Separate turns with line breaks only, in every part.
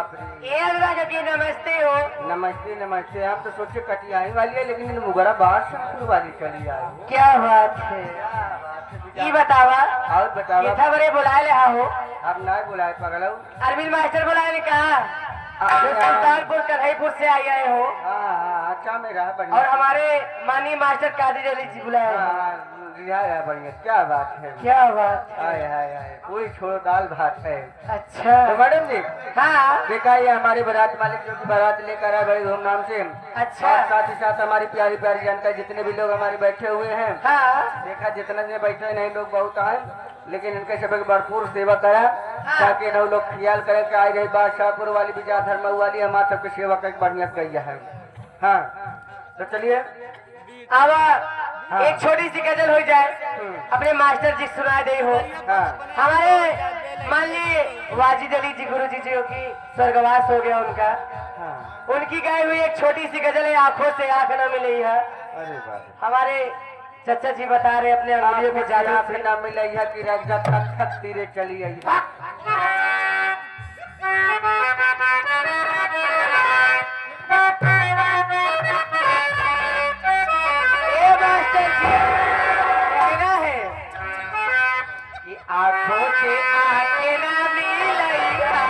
बाप रे।
ये अनुराग जी नमस्ते हो।
नमस्ते नमस्ते। हम तो सोचे कटियाई वाली है लेकिन मुगरा बाहर शंकुर वाली चली आई।
क्या बात है। ये बतावा
और बतावा।
ये था बड़े बुलाए ले हो।
अब ना बुलाए पगला।
अरविंद मास्टर बुलाए ने कहा सुल्तानपुर कन्हैपुर से आए हो।
हाँ अच्छा मेरा बढ़िया।
और हमारे माननीय मास्टर कादिर अली जी बुलाए।
हाँ बढ़िया। क्या बात है।
क्या बात है।
हाय हाय हाय कोई छोड़ो दाल भात है।
अच्छा
तो मैडम जी
हाँ
देखा ये हमारे बारात मालिक जो की बारात लेकर आए बड़ी धूमधाम से।
अच्छा
और साथ ही साथ हमारी प्यारी प्यारी जनता जितने भी लोग हमारे बैठे हुए हैं।
हाँ
देखा जितने दिन बैठे नहीं लोग बहुत आए लेकिन इनके सब भरपूर सेवा करा ताकि नौ लोग ख्याल करें कि आई रही बादशाहपुर वाली विजयाधर मऊ वाली हमारे सबके सेवा का बढ़िया किया है। हाँ तो चलिए
अब
हाँ।
एक छोटी सी गजल हो जाए अपने मास्टर जी सुना दे हो।
हाँ
हमारे मान ली वाजिद अली जी गुरु जी जो की स्वर्गवास हो गया उनका।
हाँ
उनकी गाई हुई एक छोटी सी गजल है आंखों से आंख न मिली है।
अरे बात
हमारे चचा जी बता रहे अपने अंगुलियों के जादू
आपसे
से।
ना मिला यह कि राजा थक थक तीरे चली आई।
ए मास्टर जी कहना है कि आंखों से आंख न मिलैया।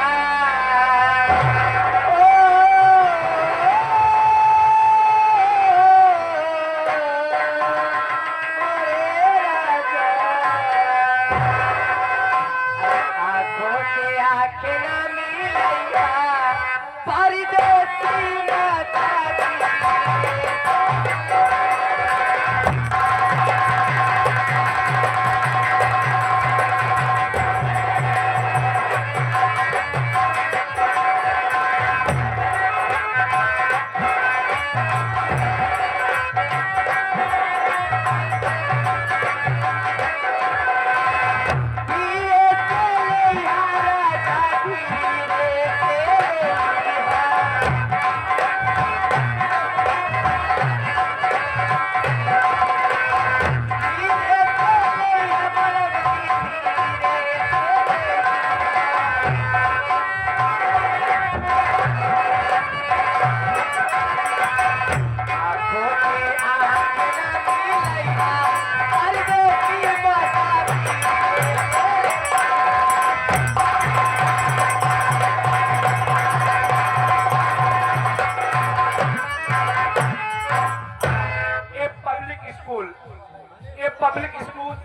पब्लिक स्कूल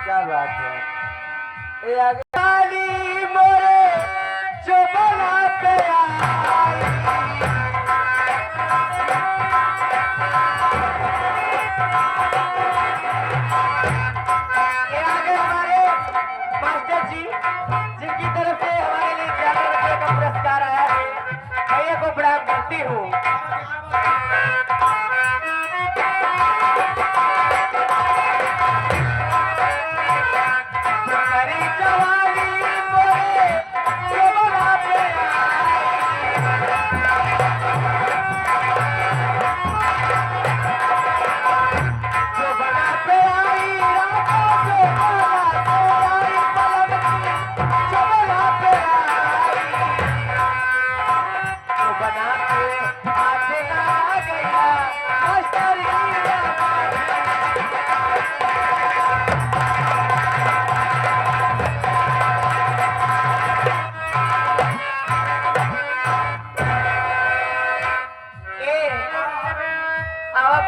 क्या बात है। ये आगे
मोरे जो बना पे आई। ये आगे हमारे मास्टर जी जिनकी तरफ से हमारे लिए 11 रुपये का पुरस्कार आया है भैया को प्रणाम करती हूँ।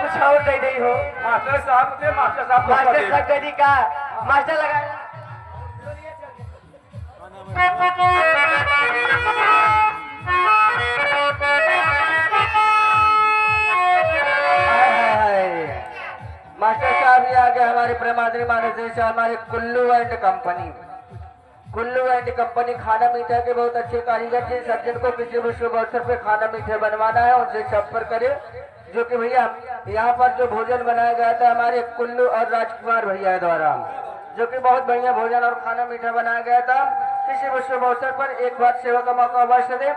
कुछ और दे दी हो
मास्टर साहब थे मास्टर साहब
मास्टर साहब कह दी का मास्टर लगा
मास्टर साहब ये आ गए हमारे प्रमादरी मानस से हमारे Kullu and company. Kullu and company खाना मीठा के बहुत अच्छे कारीगर थे। सज्जन को किसी भी शुभ अवसर पे खाना मीठे बनवाना है उनसे संपर्क करे। जो कि भैया यहाँ पर जो भोजन बनाया गया था हमारे कुल्लू और राजकुमार भैया द्वारा, जो कि बहुत बढ़िया भोजन और खाना मीठा बनाया गया था। किसी भी शुभ अवसर पर एक बार सेवा का मौका अवश्य दे।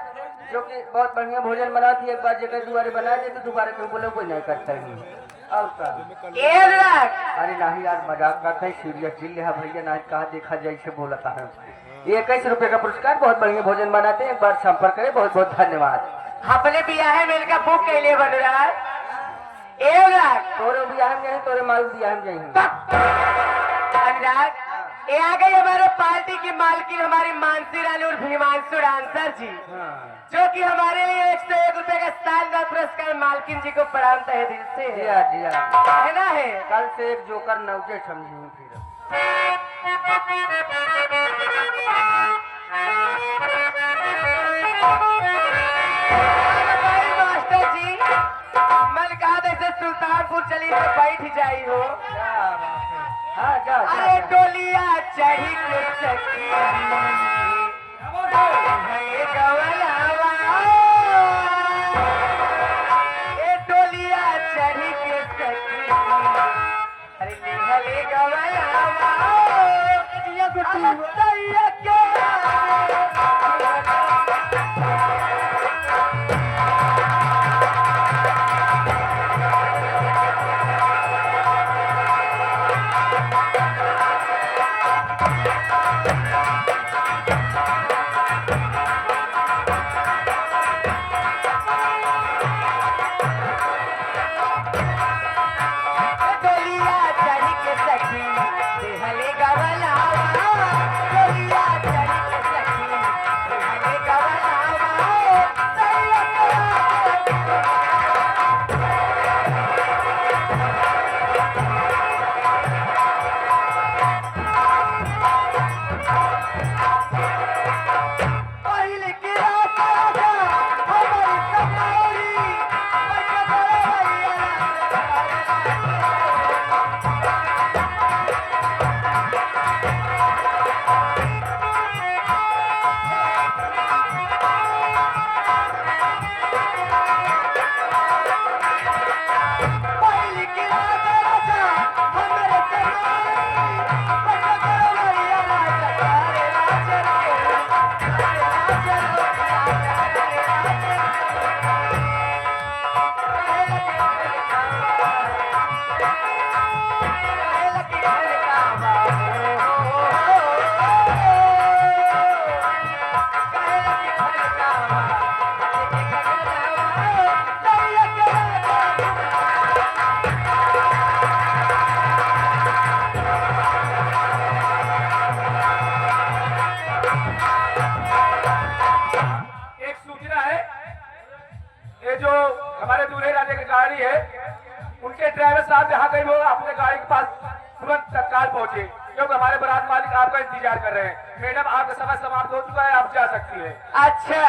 जो कि बहुत बढ़िया भोजन बना थी, एक बार जगह दोबारा बनाए थे तो दोबारा क्यों बोले कोई नहीं करता है। और अरे नहीं यार मजाक करते हैं, सीरियसली लिया भैया ना कहा देखा जैसे बोलता है। 21 रुपए का पुरस्कार, बहुत बढ़िया भोजन बनाते हैं, एक बार संपर्क करें। बहुत बहुत धन्यवाद।
अपने बियाह मेल का बुक के लिए बन रहा है।
तोरे बियाह में नहीं, तोरे माल बियाह में नहीं।
अनुराग, ये आ गई हमारे पार्टी की मालकिन हमारी मानसी रानी और भीमांशु डांसर जी, जो कि हमारे लिए 101 रुपए का शानदार पुरस्कार मालकिन जी को प्रणाम तहे दिल से है ना है।
कल से एक जोकर नौजे समझी फिर।
मास्टर जी मन कहा ऐसे सुल्तानपुर चली तो बैठ जाई हो।
हाँ जा।
अरे डोलिया चढ़ी के सखी भले गवलावा, ए डोलिया चढ़ी के सखी अरे भले गवलावा
ड्राइवर साहब यहाँ कहीं वो अपने गाड़ी के पास तुरंत तत्काल पहुँचे, क्योंकि हमारे बारात मालिक आपका इंतजार कर रहे हैं। मैडम आपका समय समाप्त हो चुका है, आप जा सकती है।
अच्छा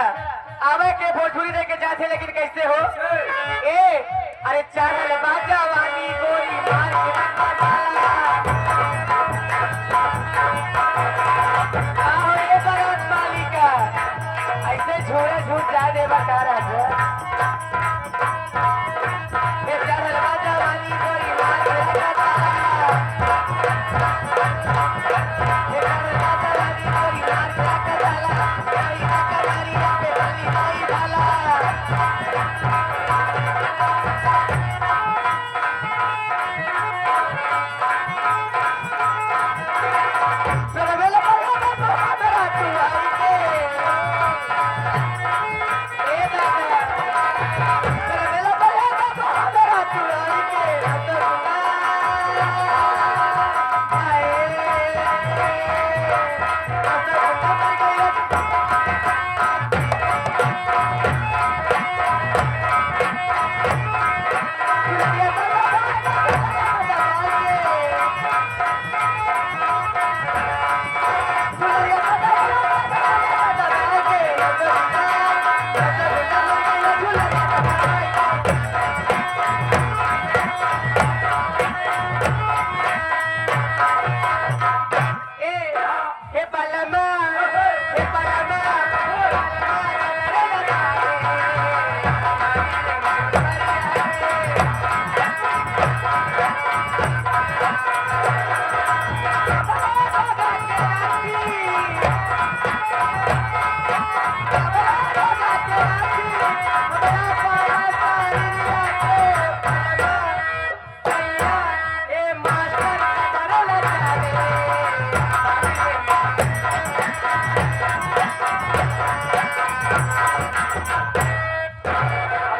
आवे के भोजपुरी दे के जाते, लेकिन कैसे हो अरे चाहे बाजा वाली गोली मार के बारात मालिका ऐसे झोड़े झूठ जा दे बता रहा ले ले